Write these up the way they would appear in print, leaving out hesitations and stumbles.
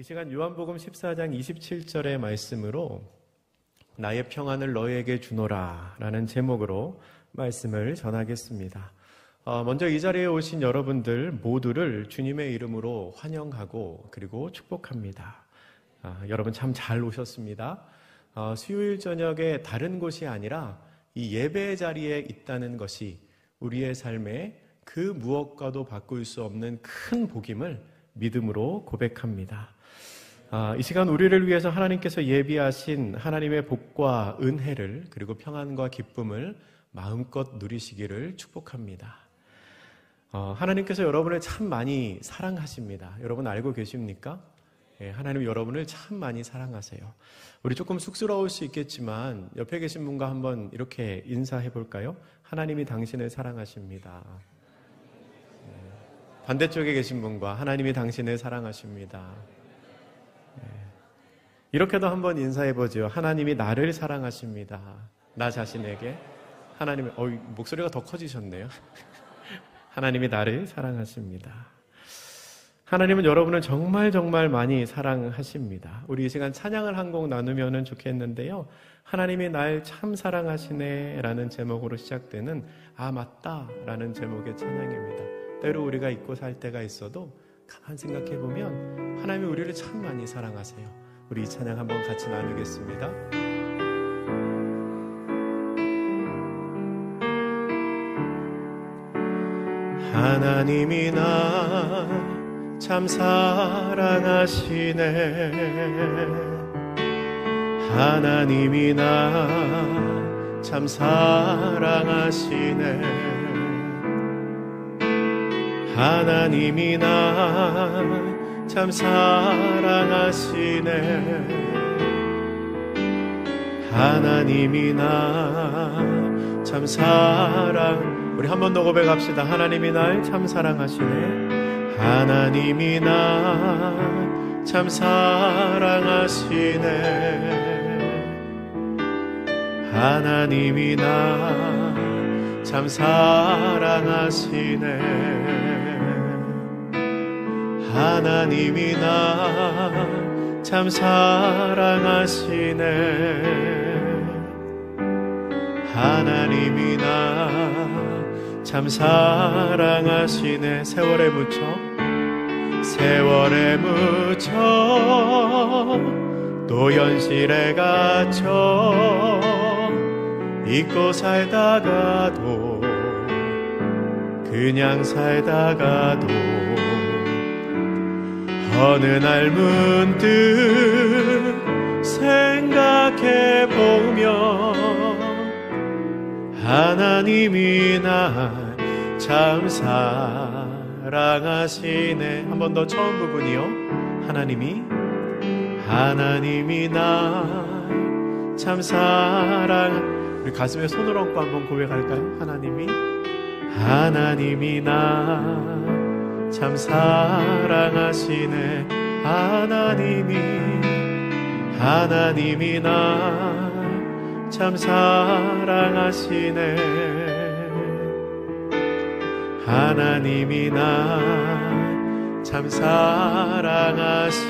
이 시간 요한복음 14장 27절의 말씀으로 나의 평안을 너희에게 주노라 라는 제목으로 말씀을 전하겠습니다. 먼저 이 자리에 오신 여러분들 모두를 주님의 이름으로 환영하고 그리고 축복합니다. 여러분 참 잘 오셨습니다. 수요일 저녁에 다른 곳이 아니라 이 예배 자리에 있다는 것이 우리의 삶에 그 무엇과도 바꿀 수 없는 큰 복임을 믿음으로 고백합니다. 이 시간 우리를 위해서 하나님께서 예비하신 하나님의 복과 은혜를 그리고 평안과 기쁨을 마음껏 누리시기를 축복합니다. 하나님께서 여러분을 참 많이 사랑하십니다. 여러분 알고 계십니까? 하나님 여러분을 참 많이 사랑하세요. 우리 조금 쑥스러울 수 있겠지만 옆에 계신 분과 한번 이렇게 인사해 볼까요? 하나님이 당신을 사랑하십니다. 반대쪽에 계신 분과 하나님이 당신을 사랑하십니다. 이렇게도 한번 인사해 보죠. 하나님이 나를 사랑하십니다. 나 자신에게 하나님의 목소리가 더 커지셨네요. 하나님이 나를 사랑하십니다. 하나님은 여러분을 정말 정말 많이 사랑하십니다. 우리 이 시간 찬양을 한 곡 나누면 좋겠는데요. 하나님이 날 참 사랑하시네 라는 제목으로 시작되는 맞다 라는 제목의 찬양입니다. 때로 우리가 잊고 살 때가 있어도 가만 생각해 보면 하나님이 우리를 참 많이 사랑하세요. 우리 이 찬양 한번 같이 나누겠습니다. 하나님이 나 참 사랑하시네. 하나님이 나 참 사랑하시네. 하나님이 나 참 사랑하시네. 하나님이 나 참 우리 한 번 더 고백합시다. 하나님이 날 참 사랑하시네. 하나님이 나 참 사랑하시네. 하나님이 나 참 사랑하시네. 하나님이 나 참 사랑하시네. 하나님이 나 참 사랑하시네. 세월에 묻혀 또 현실에 갇혀 잊고 살다가도 그냥 살다가도 어느 날 문득 생각해보면 하나님이 날 참 사랑하시네. 한 번 더 처음 부분이요. 하나님이 날 참 우리 가슴에 손을 얹고 한번 고백할까요? 하나님이 날 참 사랑하시네. 하나님이 날 참 사랑하시네. 하나님이 날 참 사랑하시네.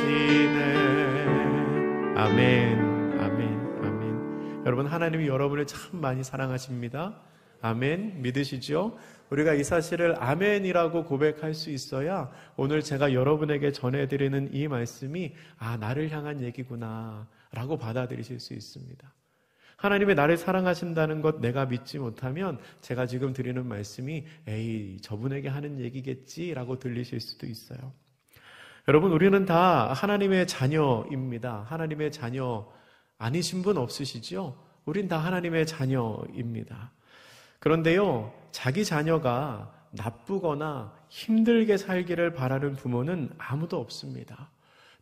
아멘, 아멘, 아멘. 여러분 하나님이 여러분을 참 많이 사랑하십니다. 아멘, 믿으시죠? 우리가 이 사실을 아멘이라고 고백할 수 있어야 오늘 제가 여러분에게 전해드리는 이 말씀이 나를 향한 얘기구나 라고 받아들이실 수 있습니다. 하나님이 나를 사랑하신다는 것 내가 믿지 못하면 제가 지금 드리는 말씀이 저분에게 하는 얘기겠지라고 들리실 수도 있어요. 여러분 우리는 다 하나님의 자녀입니다. 하나님의 자녀 아니신 분 없으시죠? 우린 다 하나님의 자녀입니다. 그런데요, 자기 자녀가 나쁘거나 힘들게 살기를 바라는 부모는 아무도 없습니다.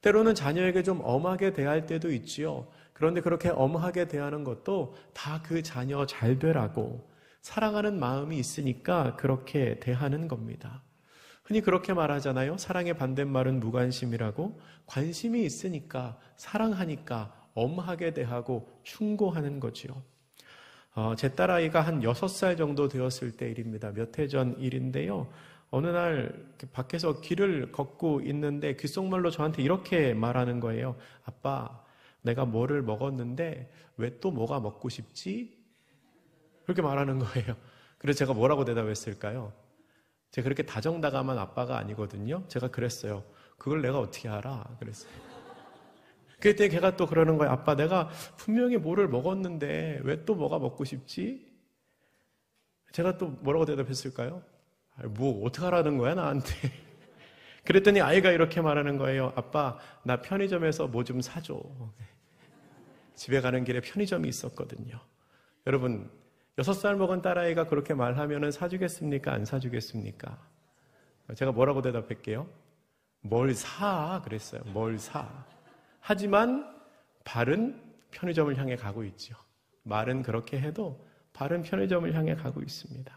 때로는 자녀에게 좀 엄하게 대할 때도 있지요. 그런데 그렇게 엄하게 대하는 것도 다 그 자녀 잘 되라고 사랑하는 마음이 있으니까 그렇게 대하는 겁니다. 흔히 그렇게 말하잖아요. 사랑의 반대말은 무관심이라고. 관심이 있으니까 사랑하니까 엄하게 대하고 충고하는 거지요. 제 딸아이가 한 6살 정도 되었을 때 일입니다. 몇 해 전 일인데요. 어느 날 밖에서 길을 걷고 있는데 귓속말로 저한테 이렇게 말하는 거예요. 아빠, 내가 뭐를 먹었는데 왜 또 뭐가 먹고 싶지? 그렇게 말하는 거예요. 그래서 제가 뭐라고 대답했을까요? 제가 그렇게 다정다감한 아빠가 아니거든요. 제가 그랬어요. 그걸 내가 어떻게 알아? 그랬어요. 그때 걔가 또 그러는 거예요. 아빠, 내가 분명히 뭐를 먹었는데 왜 또 뭐가 먹고 싶지? 제가 또 뭐라고 대답했을까요? 뭐 어떡하라는 거야 나한테. 그랬더니 아이가 이렇게 말하는 거예요. 아빠, 나 편의점에서 뭐 좀 사줘. 집에 가는 길에 편의점이 있었거든요. 여러분, 6살 먹은 딸아이가 그렇게 말하면 사주겠습니까? 안 사주겠습니까? 제가 뭐라고 대답할게요? 뭘 사? 그랬어요. 뭘 사? 하지만 발은 편의점을 향해 가고 있죠. 말은 그렇게 해도 발은 편의점을 향해 가고 있습니다.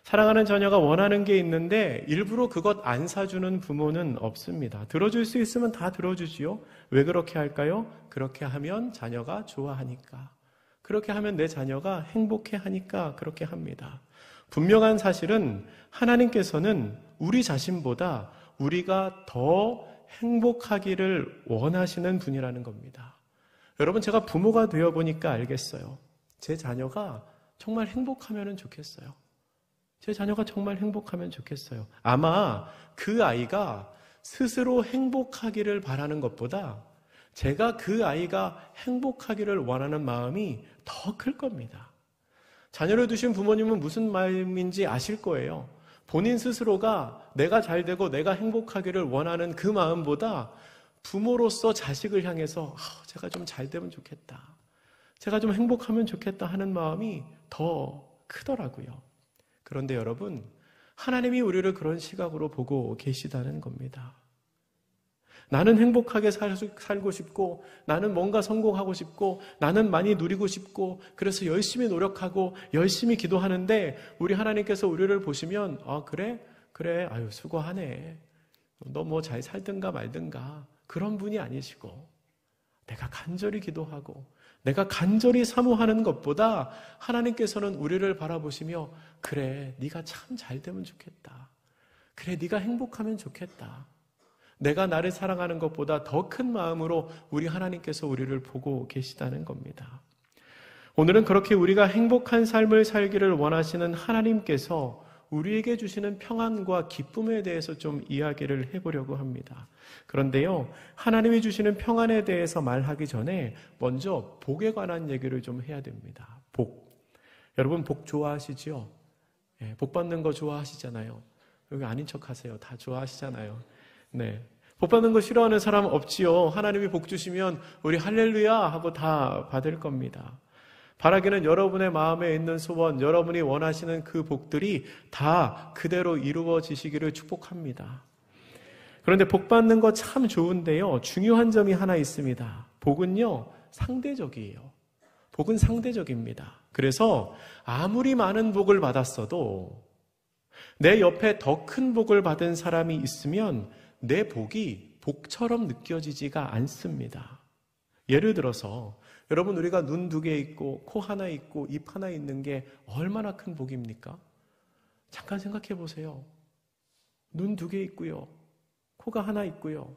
사랑하는 자녀가 원하는 게 있는데 일부러 그것 안 사주는 부모는 없습니다. 들어줄 수 있으면 다 들어주지요. 왜 그렇게 할까요? 그렇게 하면 자녀가 좋아하니까. 그렇게 하면 내 자녀가 행복해하니까 그렇게 합니다. 분명한 사실은 하나님께서는 우리 자신보다 우리가 더 행복하기를 원하시는 분이라는 겁니다. 여러분, 제가 부모가 되어보니까 알겠어요. 제 자녀가 정말 행복하면 좋겠어요. 제 자녀가 정말 행복하면 좋겠어요. 아마 그 아이가 스스로 행복하기를 바라는 것보다 제가 그 아이가 행복하기를 원하는 마음이 더 클 겁니다. 자녀를 두신 부모님은 무슨 마음인지 아실 거예요. 본인 스스로가 내가 잘 되고 내가 행복하기를 원하는 그 마음보다 부모로서 자식을 향해서 제가 좀 잘 되면 좋겠다. 제가 좀 행복하면 좋겠다 하는 마음이 더 크더라고요. 그런데 여러분, 하나님이 우리를 그런 시각으로 보고 계시다는 겁니다. 나는 행복하게 살고 싶고, 나는 뭔가 성공하고 싶고, 나는 많이 누리고 싶고, 그래서 열심히 노력하고 열심히 기도하는데 우리 하나님께서 우리를 보시면 그래? 아유 수고하네. 너 뭐 잘 살든가 말든가 그런 분이 아니시고, 내가 간절히 기도하고 내가 간절히 사모하는 것보다 하나님께서는 우리를 바라보시며 그래, 네가 참 잘 되면 좋겠다. 그래, 네가 행복하면 좋겠다. 내가 나를 사랑하는 것보다 더 큰 마음으로 우리 하나님께서 우리를 보고 계시다는 겁니다. 오늘은 그렇게 우리가 행복한 삶을 살기를 원하시는 하나님께서 우리에게 주시는 평안과 기쁨에 대해서 좀 이야기를 해보려고 합니다. 그런데요, 하나님이 주시는 평안에 대해서 말하기 전에 먼저 복에 관한 얘기를 좀 해야 됩니다. 복. 여러분 복 좋아하시죠? 네, 복 받는 거 좋아하시잖아요. 여기 아닌 척 하세요. 다 좋아하시잖아요. 네. 복 받는 거 싫어하는 사람 없지요. 하나님이 복 주시면 우리 할렐루야 하고 다 받을 겁니다. 바라기는 여러분의 마음에 있는 소원, 여러분이 원하시는 그 복들이 다 그대로 이루어지시기를 축복합니다. 그런데 복 받는 거 참 좋은데요, 중요한 점이 하나 있습니다. 복은요, 상대적이에요. 복은 상대적입니다. 그래서 아무리 많은 복을 받았어도 내 옆에 더 큰 복을 받은 사람이 있으면 내 복이 복처럼 느껴지지가 않습니다. 예를 들어서 여러분, 우리가 눈 2개 있고 코 하나 있고 입 하나 있는 게 얼마나 큰 복입니까? 잠깐 생각해 보세요. 눈 2개 있고요, 코가 하나 있고요,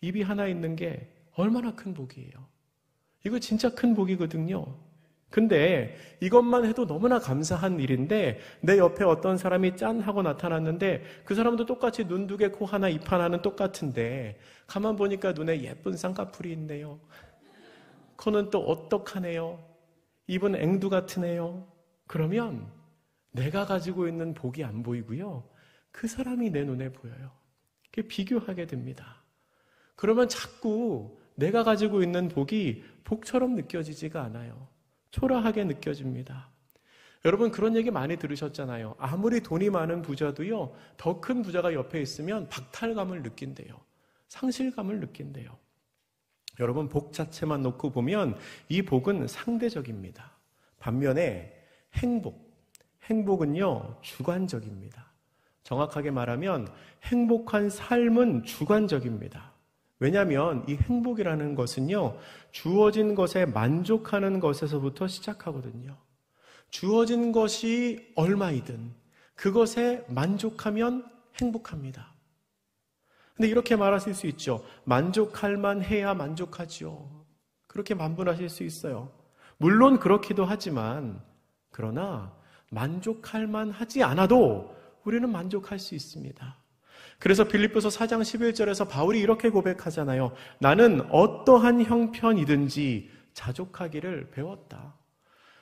입이 하나 있는 게 얼마나 큰 복이에요. 이거 진짜 큰 복이거든요. 근데 이것만 해도 너무나 감사한 일인데 내 옆에 어떤 사람이 짠 하고 나타났는데 그 사람도 똑같이 눈 2개, 코 하나, 입 하나는 똑같은데 가만 보니까 눈에 예쁜 쌍꺼풀이 있네요. 코는 또 어떡하네요. 입은 앵두 같으네요. 그러면 내가 가지고 있는 복이 안 보이고요, 그 사람이 내 눈에 보여요. 이렇게 비교하게 됩니다. 그러면 자꾸 내가 가지고 있는 복이 복처럼 느껴지지가 않아요. 초라하게 느껴집니다. 여러분, 그런 얘기 많이 들으셨잖아요. 아무리 돈이 많은 부자도요, 더 큰 부자가 옆에 있으면 박탈감을 느낀대요. 상실감을 느낀대요. 여러분, 복 자체만 놓고 보면 이 복은 상대적입니다. 반면에 행복은요, 주관적입니다. 정확하게 말하면 행복한 삶은 주관적입니다. 왜냐하면 이 행복이라는 것은요, 주어진 것에 만족하는 것에서부터 시작하거든요. 주어진 것이 얼마이든 그것에 만족하면 행복합니다. 근데 이렇게 말하실 수 있죠. 만족할 만해야 만족하죠. 그렇게 만분하실 수 있어요. 물론 그렇기도 하지만 그러나 만족할 만하지 않아도 우리는 만족할 수 있습니다. 그래서 빌립보서 4장 11절에서 바울이 이렇게 고백하잖아요. 나는 어떠한 형편이든지 자족하기를 배웠다.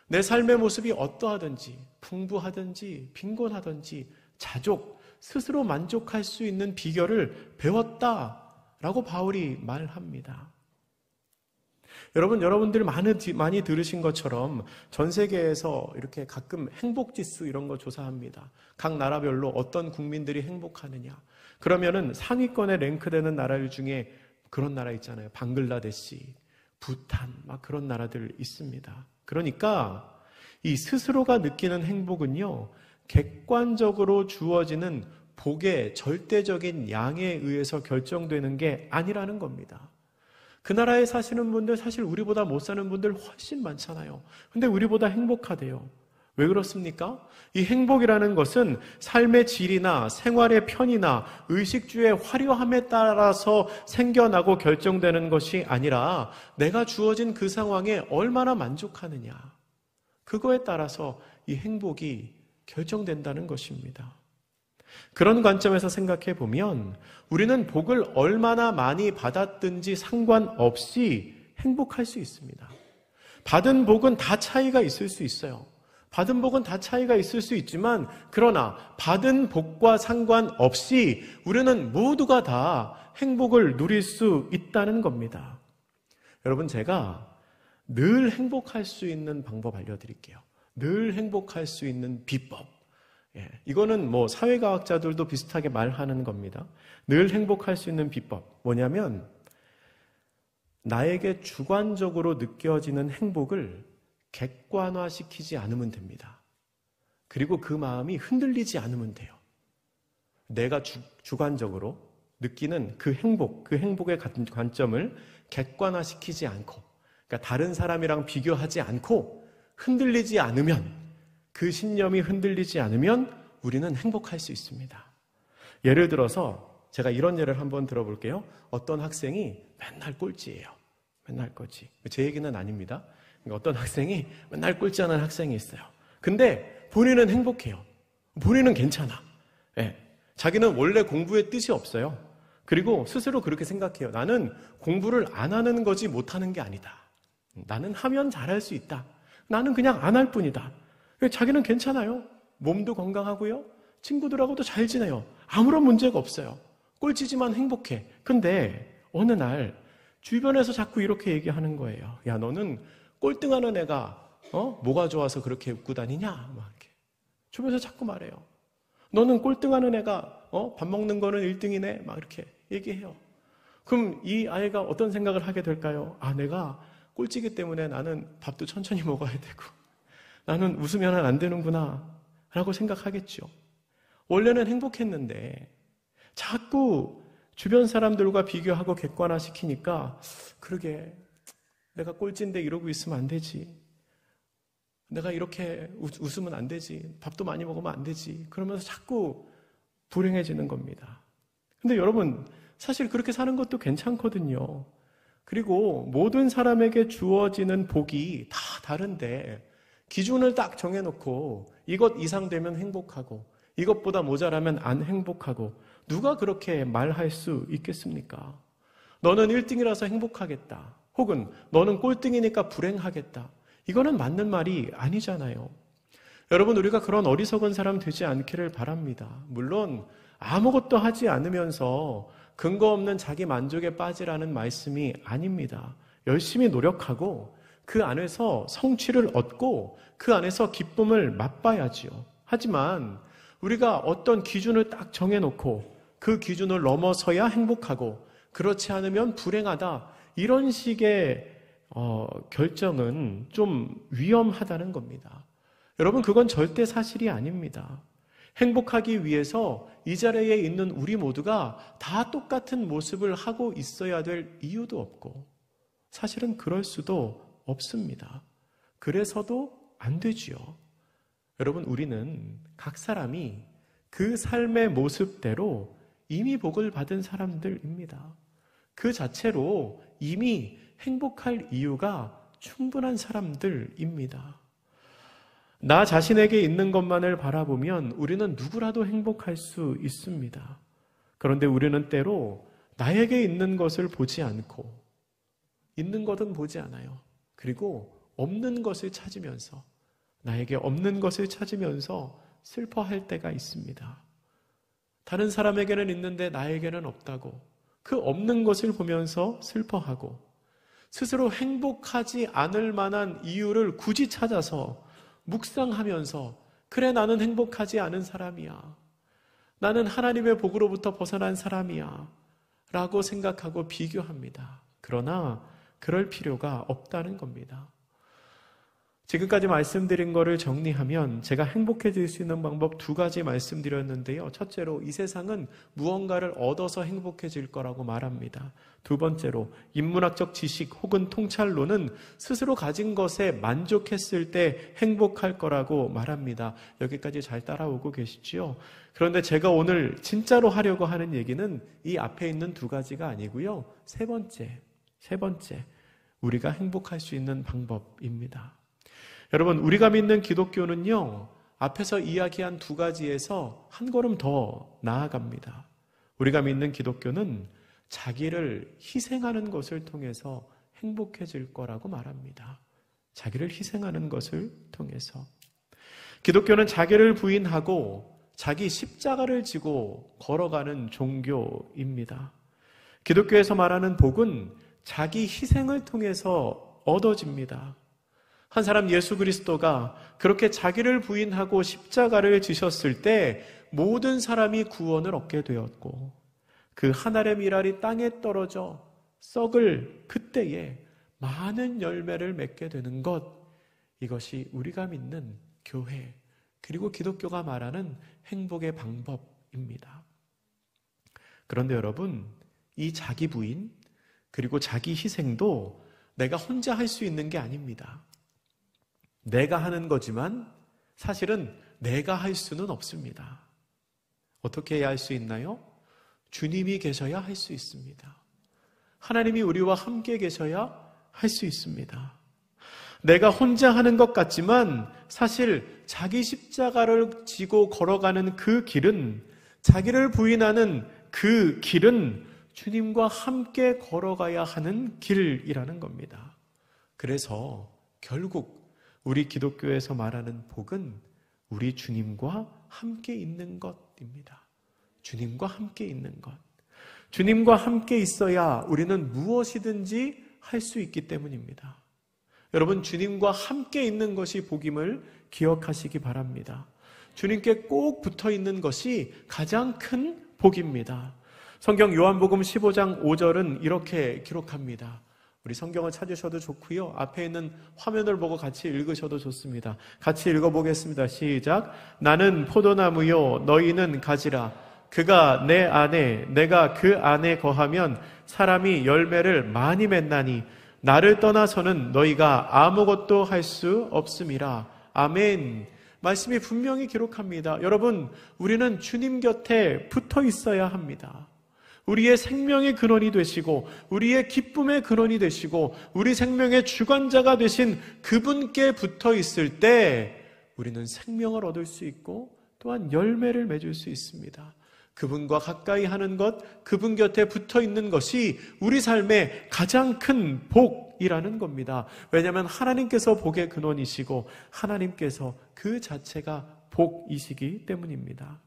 내 삶의 모습이 어떠하든지 풍부하든지 빈곤하든지 자족, 스스로 만족할 수 있는 비결을 배웠다라고 바울이 말합니다. 여러분들이 많이 들으신 것처럼 전 세계에서 이렇게 가끔 행복지수 이런 거 조사합니다. 각 나라별로 어떤 국민들이 행복하느냐. 그러면은 상위권에 랭크되는 나라 중에 그런 나라 있잖아요. 방글라데시, 부탄, 막 그런 나라들 있습니다. 그러니까 이 스스로가 느끼는 행복은요, 객관적으로 주어지는 복의 절대적인 양에 의해서 결정되는 게 아니라는 겁니다. 그 나라에 사시는 분들, 사실 우리보다 못 사는 분들 훨씬 많잖아요. 근데 우리보다 행복하대요. 왜 그렇습니까? 이 행복이라는 것은 삶의 질이나 생활의 편이나 의식주의 화려함에 따라서 생겨나고 결정되는 것이 아니라 내가 주어진 그 상황에 얼마나 만족하느냐. 그거에 따라서 이 행복이 결정된다는 것입니다. 그런 관점에서 생각해 보면 우리는 복을 얼마나 많이 받았든지 상관없이 행복할 수 있습니다. 받은 복은 다 차이가 있을 수 있어요. 받은 복은 다 차이가 있을 수 있지만 그러나 받은 복과 상관없이 우리는 모두가 다 행복을 누릴 수 있다는 겁니다. 여러분, 제가 늘 행복할 수 있는 방법 알려드릴게요. 늘 행복할 수 있는 비법. 이거는 뭐 사회과학자들도 비슷하게 말하는 겁니다. 늘 행복할 수 있는 비법. 뭐냐면 나에게 주관적으로 느껴지는 행복을 객관화시키지 않으면 됩니다. 그리고 그 마음이 흔들리지 않으면 돼요. 내가 주관적으로 느끼는 그 행복의 관점을 객관화시키지 않고, 그러니까 다른 사람이랑 비교하지 않고 흔들리지 않으면, 그 신념이 흔들리지 않으면 우리는 행복할 수 있습니다. 예를 들어서 제가 이런 예를 한번 들어볼게요. 어떤 학생이 맨날 꼴찌예요. 맨날 꼴찌. 제 얘기는 아닙니다. 어떤 학생이 맨날 꼴찌하는 학생이 있어요. 근데 본인은 행복해요. 본인은 괜찮아. 자기는 원래 공부에 뜻이 없어요. 그리고 스스로 그렇게 생각해요. 나는 공부를 안 하는 거지 못하는 게 아니다. 나는 하면 잘할 수 있다. 나는 그냥 안 할 뿐이다. 자기는 괜찮아요. 몸도 건강하고요. 친구들하고도 잘 지내요. 아무런 문제가 없어요. 꼴찌지만 행복해. 근데 어느 날 주변에서 자꾸 이렇게 얘기하는 거예요. 야, 너는 꼴등하는 애가 뭐가 좋아서 그렇게 웃고 다니냐? 막 이렇게 주변에서 자꾸 말해요. 너는 꼴등하는 애가 밥 먹는 거는 1등이네? 막 이렇게 얘기해요. 그럼 이 아이가 어떤 생각을 하게 될까요? 아, 내가 꼴찌기 때문에 나는 밥도 천천히 먹어야 되고 나는 웃으면 안 되는구나 라고 생각하겠죠. 원래는 행복했는데 자꾸 주변 사람들과 비교하고 객관화시키니까 그러게 내가 꼴찌인데 이러고 있으면 안 되지. 내가 이렇게 웃으면 안 되지. 밥도 많이 먹으면 안 되지. 그러면서 자꾸 불행해지는 겁니다. 근데 여러분, 사실 그렇게 사는 것도 괜찮거든요. 그리고 모든 사람에게 주어지는 복이 다 다른데 기준을 딱 정해놓고 이것 이상 되면 행복하고 이것보다 모자라면 안 행복하고 누가 그렇게 말할 수 있겠습니까? 너는 1등이라서 행복하겠다. 혹은 너는 꼴등이니까 불행하겠다. 이거는 맞는 말이 아니잖아요. 여러분, 우리가 그런 어리석은 사람 되지 않기를 바랍니다. 물론 아무것도 하지 않으면서 근거 없는 자기 만족에 빠지라는 말씀이 아닙니다. 열심히 노력하고 그 안에서 성취를 얻고 그 안에서 기쁨을 맛봐야지요. 하지만 우리가 어떤 기준을 딱 정해놓고 그 기준을 넘어서야 행복하고 그렇지 않으면 불행하다. 이런 식의 결정은 좀 위험하다는 겁니다. 여러분, 그건 절대 사실이 아닙니다. 행복하기 위해서 이 자리에 있는 우리 모두가 다 똑같은 모습을 하고 있어야 될 이유도 없고 사실은 그럴 수도 없습니다. 그래서도 안 되지요. 여러분, 우리는 각 사람이 그 삶의 모습대로 이미 복을 받은 사람들입니다. 그 자체로 이미 행복할 이유가 충분한 사람들입니다. 나 자신에게 있는 것만을 바라보면 우리는 누구라도 행복할 수 있습니다. 그런데 우리는 때로 나에게 있는 것을 보지 않고, 있는 것은 보지 않아요. 그리고 없는 것을 찾으면서, 나에게 없는 것을 찾으면서 슬퍼할 때가 있습니다. 다른 사람에게는 있는데 나에게는 없다고 그 없는 것을 보면서 슬퍼하고, 스스로 행복하지 않을 만한 이유를 굳이 찾아서 묵상하면서, 그래 나는 행복하지 않은 사람이야, 나는 하나님의 복으로부터 벗어난 사람이야 라고 생각하고 비교합니다. 그러나 그럴 필요가 없다는 겁니다. 지금까지 말씀드린 거를 정리하면 제가 행복해질 수 있는 방법 2가지 말씀드렸는데요. 첫째로 이 세상은 무언가를 얻어서 행복해질 거라고 말합니다. 2번째로 인문학적 지식 혹은 통찰로는 스스로 가진 것에 만족했을 때 행복할 거라고 말합니다. 여기까지 잘 따라오고 계시지요? 그런데 제가 오늘 진짜로 하려고 하는 얘기는 이 앞에 있는 2가지가 아니고요. 세 번째, 우리가 행복할 수 있는 방법입니다. 여러분, 우리가 믿는 기독교는요, 앞에서 이야기한 2가지에서 한 걸음 더 나아갑니다. 우리가 믿는 기독교는 자기를 희생하는 것을 통해서 행복해질 거라고 말합니다. 자기를 희생하는 것을 통해서. 기독교는 자기를 부인하고 자기 십자가를 지고 걸어가는 종교입니다. 기독교에서 말하는 복은 자기 희생을 통해서 얻어집니다. 한 사람 예수 그리스도가 그렇게 자기를 부인하고 십자가를 지셨을 때 모든 사람이 구원을 얻게 되었고, 그 한 알의 밀알이 땅에 떨어져 썩을 그때에 많은 열매를 맺게 되는 것, 이것이 우리가 믿는 교회, 그리고 기독교가 말하는 행복의 방법입니다. 그런데 여러분, 이 자기 부인 그리고 자기 희생도 내가 혼자 할 수 있는 게 아닙니다. 내가 하는 거지만 사실은 내가 할 수는 없습니다. 어떻게 해야 할 수 있나요? 주님이 계셔야 할 수 있습니다. 하나님이 우리와 함께 계셔야 할 수 있습니다. 내가 혼자 하는 것 같지만 사실 자기 십자가를 지고 걸어가는 그 길은, 자기를 부인하는 그 길은 주님과 함께 걸어가야 하는 길이라는 겁니다. 그래서 결국 우리 기독교에서 말하는 복은 우리 주님과 함께 있는 것입니다. 주님과 함께 있는 것. 주님과 함께 있어야 우리는 무엇이든지 할 수 있기 때문입니다. 여러분, 주님과 함께 있는 것이 복임을 기억하시기 바랍니다. 주님께 꼭 붙어 있는 것이 가장 큰 복입니다. 성경 요한복음 15장 5절은 이렇게 기록합니다. 우리 성경을 찾으셔도 좋고요. 앞에 있는 화면을 보고 같이 읽으셔도 좋습니다. 같이 읽어보겠습니다. 시작. 나는 포도나무요 너희는 가지라. 그가 내 안에 내가 그 안에 거하면 사람이 열매를 많이 맺나니 나를 떠나서는 너희가 아무것도 할 수 없음이라. 아멘. 말씀이 분명히 기록합니다. 여러분, 우리는 주님 곁에 붙어 있어야 합니다. 우리의 생명의 근원이 되시고 우리의 기쁨의 근원이 되시고 우리 생명의 주관자가 되신 그분께 붙어 있을 때 우리는 생명을 얻을 수 있고 또한 열매를 맺을 수 있습니다. 그분과 가까이 하는 것, 그분 곁에 붙어 있는 것이 우리 삶의 가장 큰 복이라는 겁니다. 왜냐하면 하나님께서 복의 근원이시고 하나님께서 그 자체가 복이시기 때문입니다.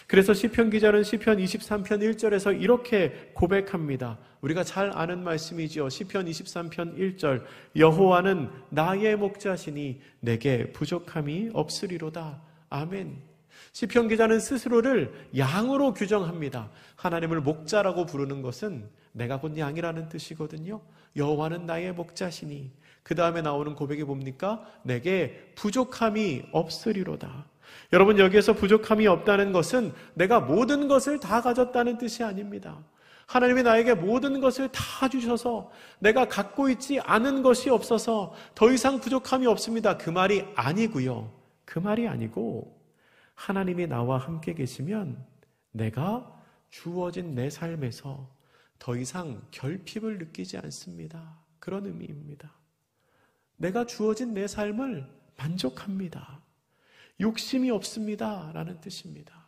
그래서 시편 기자는 시편 23편 1절에서 이렇게 고백합니다. 우리가 잘 아는 말씀이죠. 시편 23편 1절. 여호와는 나의 목자시니 내게 부족함이 없으리로다. 아멘. 시편 기자는 스스로를 양으로 규정합니다. 하나님을 목자라고 부르는 것은 내가 곧 양이라는 뜻이거든요. 여호와는 나의 목자시니, 그 다음에 나오는 고백이 뭡니까? 내게 부족함이 없으리로다. 여러분, 여기에서 부족함이 없다는 것은 내가 모든 것을 다 가졌다는 뜻이 아닙니다. 하나님이 나에게 모든 것을 다 주셔서 내가 갖고 있지 않은 것이 없어서 더 이상 부족함이 없습니다. 그 말이 아니고요. 그 말이 아니고 하나님이 나와 함께 계시면 내가 주어진 내 삶에서 더 이상 결핍을 느끼지 않습니다. 그런 의미입니다. 내가 주어진 내 삶을 만족합니다. 욕심이 없습니다. 라는 뜻입니다.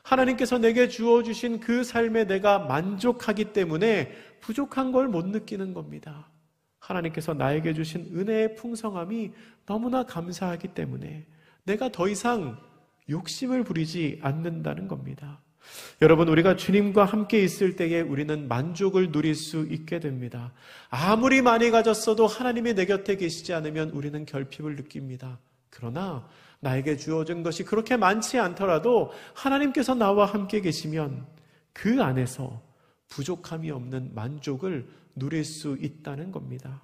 하나님께서 내게 주어주신 그 삶에 내가 만족하기 때문에 부족한 걸 못 느끼는 겁니다. 하나님께서 나에게 주신 은혜의 풍성함이 너무나 감사하기 때문에 내가 더 이상 욕심을 부리지 않는다는 겁니다. 여러분, 우리가 주님과 함께 있을 때에 우리는 만족을 누릴 수 있게 됩니다. 아무리 많이 가졌어도 하나님이 내 곁에 계시지 않으면 우리는 결핍을 느낍니다. 그러나 나에게 주어진 것이 그렇게 많지 않더라도 하나님께서 나와 함께 계시면 그 안에서 부족함이 없는 만족을 누릴 수 있다는 겁니다.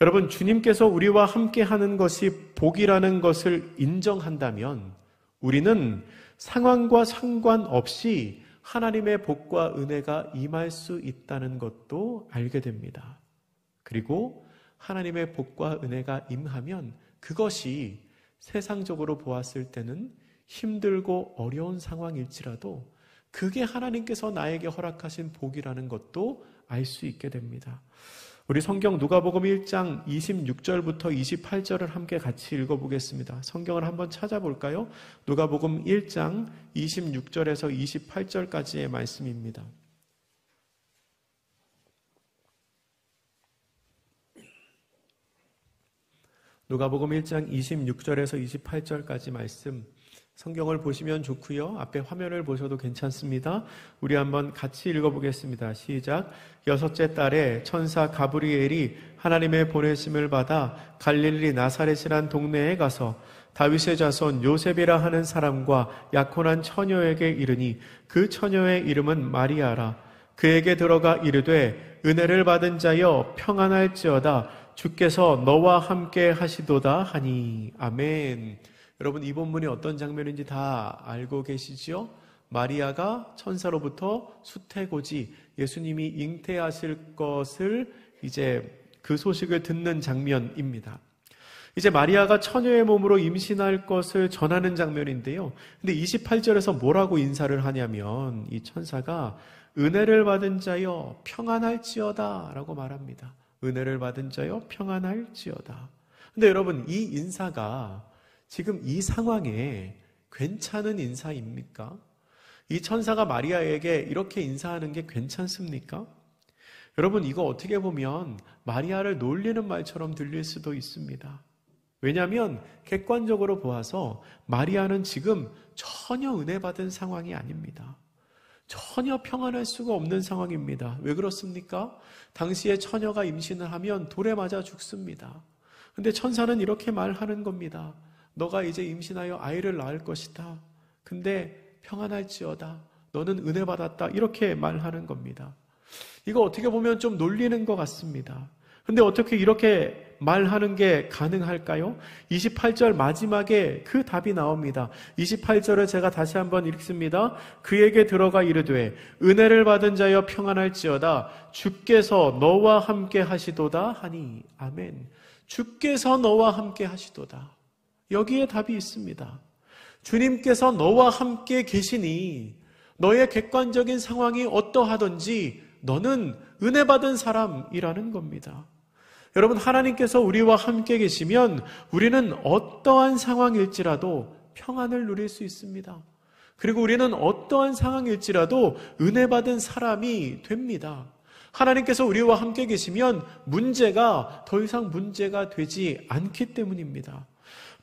여러분, 주님께서 우리와 함께 하는 것이 복이라는 것을 인정한다면 우리는 상황과 상관없이 하나님의 복과 은혜가 임할 수 있다는 것도 알게 됩니다. 그리고 하나님의 복과 은혜가 임하면 그것이 세상적으로 보았을 때는 힘들고 어려운 상황일지라도 그게 하나님께서 나에게 허락하신 복이라는 것도 알 수 있게 됩니다. 우리 성경 누가복음 1장 26절부터 28절을 함께 같이 읽어보겠습니다. 성경을 한번 찾아볼까요? 누가복음 1장 26절에서 28절까지의 말씀입니다. 누가복음 1장 26절에서 28절까지 말씀, 성경을 보시면 좋고요. 앞에 화면을 보셔도 괜찮습니다. 우리 한번 같이 읽어보겠습니다. 시작. 6째 달에 천사 가브리엘이 하나님의 보내심을 받아 갈릴리 나사렛이란 동네에 가서 다윗의 자손 요셉이라 하는 사람과 약혼한 처녀에게 이르니 그 처녀의 이름은 마리아라. 그에게 들어가 이르되 은혜를 받은 자여 평안할지어다. 주께서 너와 함께 하시도다 하니. 아멘. 여러분, 이 본문이 어떤 장면인지 다 알고 계시죠? 마리아가 천사로부터 수태고지 예수님이 잉태하실 것을 이제 그 소식을 듣는 장면입니다. 이제 마리아가 처녀의 몸으로 임신할 것을 전하는 장면인데요. 근데 28절에서 뭐라고 인사를 하냐면 이 천사가 은혜를 받은 자여 평안할지어다 라고 말합니다. 은혜를 받은 자여 평안할지어다. 근데 여러분, 이 인사가 지금 이 상황에 괜찮은 인사입니까? 이 천사가 마리아에게 이렇게 인사하는 게 괜찮습니까? 여러분, 이거 어떻게 보면 마리아를 놀리는 말처럼 들릴 수도 있습니다. 왜냐하면 객관적으로 보아서 마리아는 지금 전혀 은혜 받은 상황이 아닙니다. 전혀 평안할 수가 없는 상황입니다. 왜 그렇습니까? 당시에 처녀가 임신을 하면 돌에 맞아 죽습니다. 근데 천사는 이렇게 말하는 겁니다. 너가 이제 임신하여 아이를 낳을 것이다. 근데 평안할지어다. 너는 은혜 받았다. 이렇게 말하는 겁니다. 이거 어떻게 보면 좀 놀리는 것 같습니다. 근데 어떻게 이렇게 말하는 게 가능할까요? 28절 마지막에 그 답이 나옵니다. 28절을 제가 다시 한번 읽습니다. 그에게 들어가 이르되 은혜를 받은 자여 평안할지어다. 주께서 너와 함께 하시도다 하니. 아멘. 주께서 너와 함께 하시도다. 여기에 답이 있습니다. 주님께서 너와 함께 계시니 너의 객관적인 상황이 어떠하든지 너는 은혜 받은 사람이라는 겁니다. 여러분, 하나님께서 우리와 함께 계시면 우리는 어떠한 상황일지라도 평안을 누릴 수 있습니다. 그리고 우리는 어떠한 상황일지라도 은혜 받은 사람이 됩니다. 하나님께서 우리와 함께 계시면 문제가 더 이상 문제가 되지 않기 때문입니다.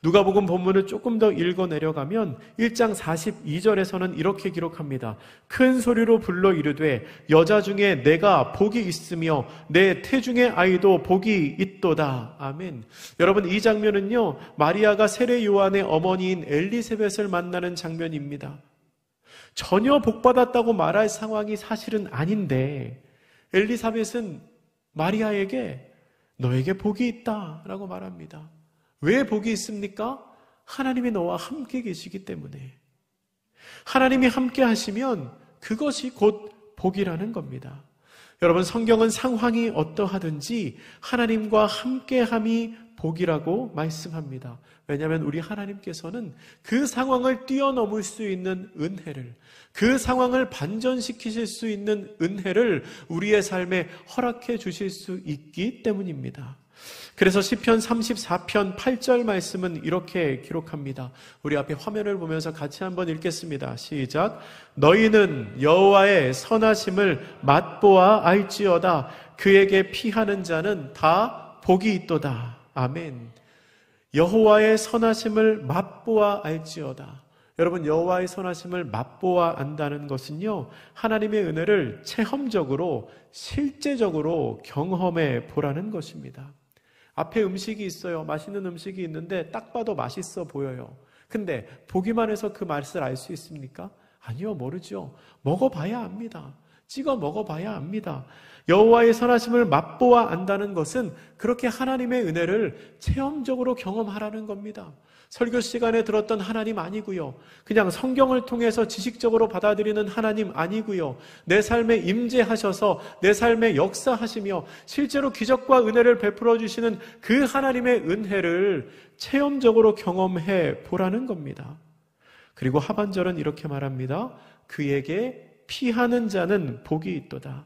누가복음 본문을 조금 더 읽어 내려가면 1장 42절에서는 이렇게 기록합니다. 큰 소리로 불러 이르되 여자 중에 내가 복이 있으며 내 태중의 아이도 복이 있도다. 아멘. 여러분, 이 장면은요, 마리아가 세례 요한의 어머니인 엘리세벳을 만나는 장면입니다. 전혀 복받았다고 말할 상황이 사실은 아닌데 엘리사벳은 마리아에게 너에게 복이 있다라고 말합니다. 왜 복이 있습니까? 하나님이 너와 함께 계시기 때문에. 하나님이 함께 하시면 그것이 곧 복이라는 겁니다. 여러분, 성경은 상황이 어떠하든지 하나님과 함께함이 복이라고 말씀합니다. 왜냐하면 우리 하나님께서는 그 상황을 뛰어넘을 수 있는 은혜를, 그 상황을 반전시키실 수 있는 은혜를 우리의 삶에 허락해 주실 수 있기 때문입니다. 그래서 시편 34편 8절 말씀은 이렇게 기록합니다. 우리 앞에 화면을 보면서 같이 한번 읽겠습니다. 시작. 너희는 여호와의 선하심을 맛보아 알지어다. 그에게 피하는 자는 다 복이 있도다. 아멘. 여호와의 선하심을 맛보아 알지어다. 여러분, 여호와의 선하심을 맛보아 안다는 것은요, 하나님의 은혜를 체험적으로, 실제적으로 경험해 보라는 것입니다. 앞에 음식이 있어요. 맛있는 음식이 있는데 딱 봐도 맛있어 보여요. 근데 보기만 해서 그 맛을 알 수 있습니까? 아니요, 모르죠. 먹어봐야 압니다. 찍어 먹어봐야 압니다. 여호와의 선하심을 맛보아 안다는 것은 그렇게 하나님의 은혜를 체험적으로 경험하라는 겁니다. 설교 시간에 들었던 하나님 아니고요. 그냥 성경을 통해서 지식적으로 받아들이는 하나님 아니고요. 내 삶에 임재하셔서 내 삶에 역사하시며 실제로 기적과 은혜를 베풀어 주시는 그 하나님의 은혜를 체험적으로 경험해 보라는 겁니다. 그리고 하반절은 이렇게 말합니다. 그에게 피하는 자는 복이 있도다.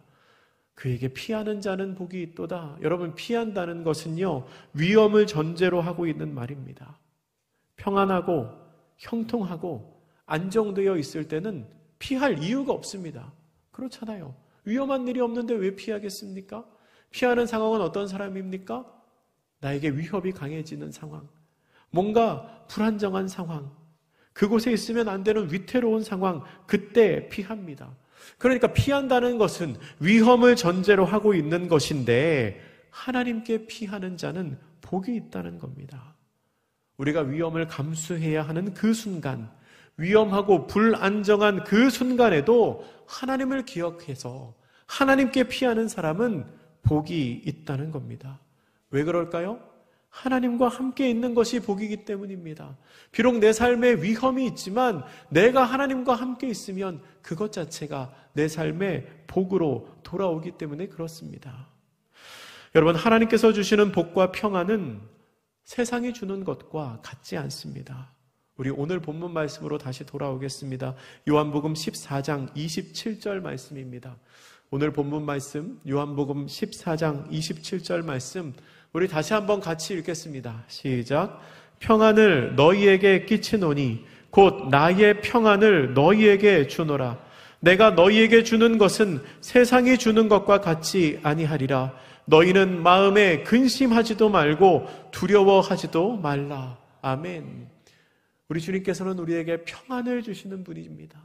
그에게 피하는 자는 복이 있도다. 여러분, 피한다는 것은요, 위험을 전제로 하고 있는 말입니다. 평안하고 형통하고 안정되어 있을 때는 피할 이유가 없습니다. 그렇잖아요. 위험한 일이 없는데 왜 피하겠습니까? 피하는 상황은 어떤 사람입니까? 나에게 위협이 강해지는 상황, 뭔가 불안정한 상황, 그곳에 있으면 안 되는 위태로운 상황, 그때 피합니다. 그러니까 피한다는 것은 위험을 전제로 하고 있는 것인데 하나님께 피하는 자는 복이 있다는 겁니다. 우리가 위험을 감수해야 하는 그 순간, 위험하고 불안정한 그 순간에도 하나님을 기억해서 하나님께 피하는 사람은 복이 있다는 겁니다. 왜 그럴까요? 하나님과 함께 있는 것이 복이기 때문입니다. 비록 내 삶에 위험이 있지만 내가 하나님과 함께 있으면 그것 자체가 내 삶의 복으로 돌아오기 때문에 그렇습니다. 여러분, 하나님께서 주시는 복과 평안은 세상이 주는 것과 같지 않습니다. 우리 오늘 본문 말씀으로 다시 돌아오겠습니다. 요한복음 14장 27절 말씀입니다. 오늘 본문 말씀 요한복음 14장 27절 말씀 우리 다시 한번 같이 읽겠습니다. 시작. 평안을 너희에게 끼치노니 곧 나의 평안을 너희에게 주노라. 내가 너희에게 주는 것은 세상이 주는 것과 같이 아니하리라. 너희는 마음에 근심하지도 말고 두려워하지도 말라. 아멘. 우리 주님께서는 우리에게 평안을 주시는 분입니다.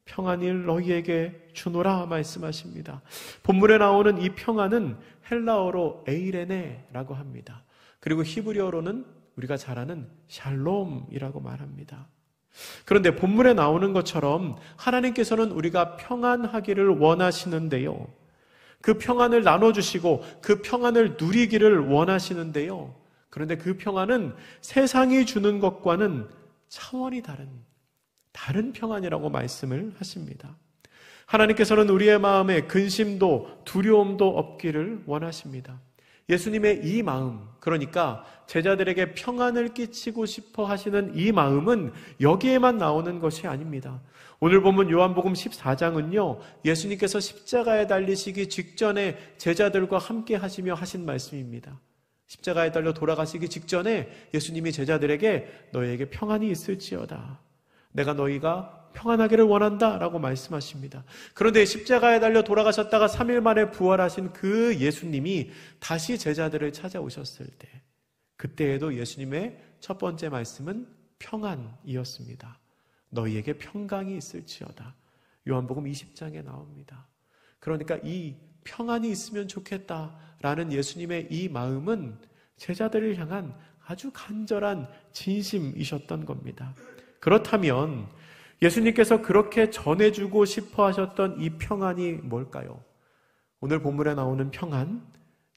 평안을 너희에게 주노라 말씀하십니다. 본문에 나오는 이 평안은 헬라어로 에이레네라고 합니다. 그리고 히브리어로는 우리가 잘 아는 샬롬이라고 말합니다. 그런데 본문에 나오는 것처럼 하나님께서는 우리가 평안하기를 원하시는데요, 그 평안을 나눠주시고 그 평안을 누리기를 원하시는데요, 그런데 그 평안은 세상이 주는 것과는 차원이 다른 평안이라고 말씀을 하십니다. 하나님께서는 우리의 마음에 근심도 두려움도 없기를 원하십니다. 예수님의 이 마음, 그러니까 제자들에게 평안을 끼치고 싶어 하시는 이 마음은 여기에만 나오는 것이 아닙니다. 오늘 보면 요한복음 14장은요, 예수님께서 십자가에 달리시기 직전에 제자들과 함께 하시며 하신 말씀입니다. 십자가에 달려 돌아가시기 직전에 예수님이 제자들에게 너희에게 평안이 있을지어다. 내가 너희가 평안하기를 원한다 라고 말씀하십니다. 그런데 십자가에 달려 돌아가셨다가 3일 만에 부활하신 그 예수님이 다시 제자들을 찾아오셨을 때, 그때에도 예수님의 첫 번째 말씀은 평안이었습니다. 너희에게 평강이 있을지어다. 요한복음 20장에 나옵니다. 그러니까 이 평안이 있으면 좋겠다라는 예수님의 이 마음은 제자들을 향한 아주 간절한 진심이셨던 겁니다. 그렇다면 예수님께서 그렇게 전해주고 싶어 하셨던 이 평안이 뭘까요? 오늘 본문에 나오는 평안,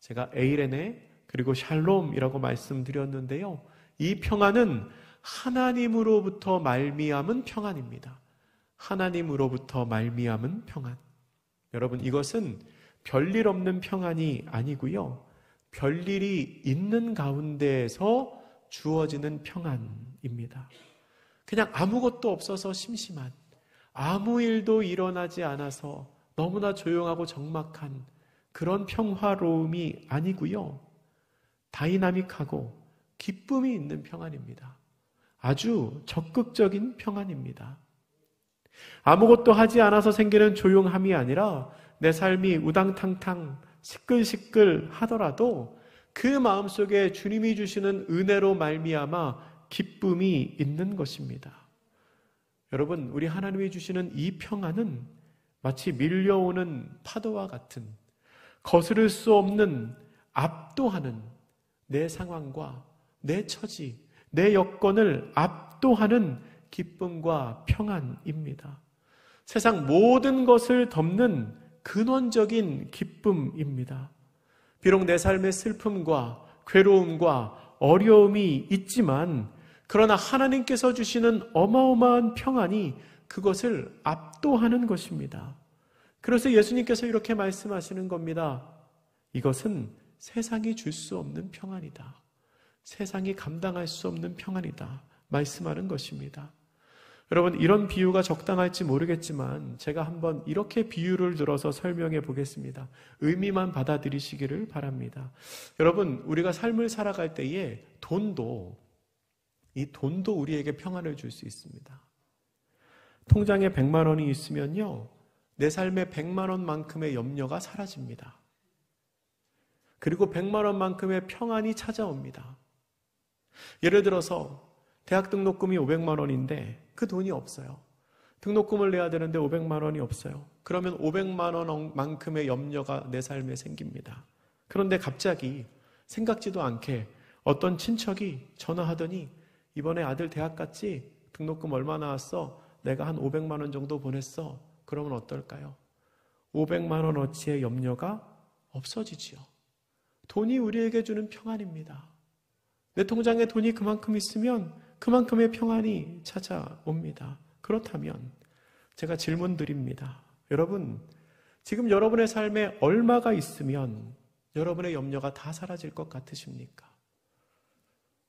제가 에이레네 그리고 샬롬이라고 말씀드렸는데요, 이 평안은 하나님으로부터 말미암은 평안입니다. 하나님으로부터 말미암은 평안. 여러분, 이것은 별일 없는 평안이 아니고요, 별일이 있는 가운데에서 주어지는 평안입니다. 그냥 아무것도 없어서 심심한, 아무 일도 일어나지 않아서 너무나 조용하고 적막한 그런 평화로움이 아니고요. 다이나믹하고 기쁨이 있는 평안입니다. 아주 적극적인 평안입니다. 아무것도 하지 않아서 생기는 조용함이 아니라 내 삶이 우당탕탕 시끌시끌 하더라도 그 마음속에 주님이 주시는 은혜로 말미암아 기쁨이 있는 것입니다. 여러분, 우리 하나님이 주시는 이 평안은 마치 밀려오는 파도와 같은, 거스를 수 없는, 압도하는 내 상황과 내 처지, 내 여건을 압도하는 기쁨과 평안입니다. 세상 모든 것을 덮는 근원적인 기쁨입니다. 비록 내 삶의 슬픔과 괴로움과 어려움이 있지만, 그러나 하나님께서 주시는 어마어마한 평안이 그것을 압도하는 것입니다. 그래서 예수님께서 이렇게 말씀하시는 겁니다. 이것은 세상이 줄 수 없는 평안이다. 세상이 감당할 수 없는 평안이다. 말씀하는 것입니다. 여러분, 이런 비유가 적당할지 모르겠지만 제가 한번 이렇게 비유를 들어서 설명해 보겠습니다. 의미만 받아들이시기를 바랍니다. 여러분, 우리가 삶을 살아갈 때에 이 돈도 우리에게 평안을 줄 수 있습니다. 통장에 100만 원이 있으면요, 내 삶에 100만 원만큼의 염려가 사라집니다. 그리고 100만 원만큼의 평안이 찾아옵니다. 예를 들어서 대학 등록금이 500만 원인데 그 돈이 없어요. 등록금을 내야 되는데 500만 원이 없어요. 그러면 500만 원만큼의 염려가 내 삶에 생깁니다. 그런데 갑자기 생각지도 않게 어떤 친척이 전화하더니 이번에 아들 대학 갔지? 등록금 얼마 나왔어? 내가 한 500만 원 정도 보냈어. 그러면 어떨까요? 500만 원어치의 염려가 없어지지요. 돈이 우리에게 주는 평안입니다. 내 통장에 돈이 그만큼 있으면 그만큼의 평안이 찾아옵니다. 그렇다면 제가 질문 드립니다. 여러분, 지금 여러분의 삶에 얼마가 있으면 여러분의 염려가 다 사라질 것 같으십니까?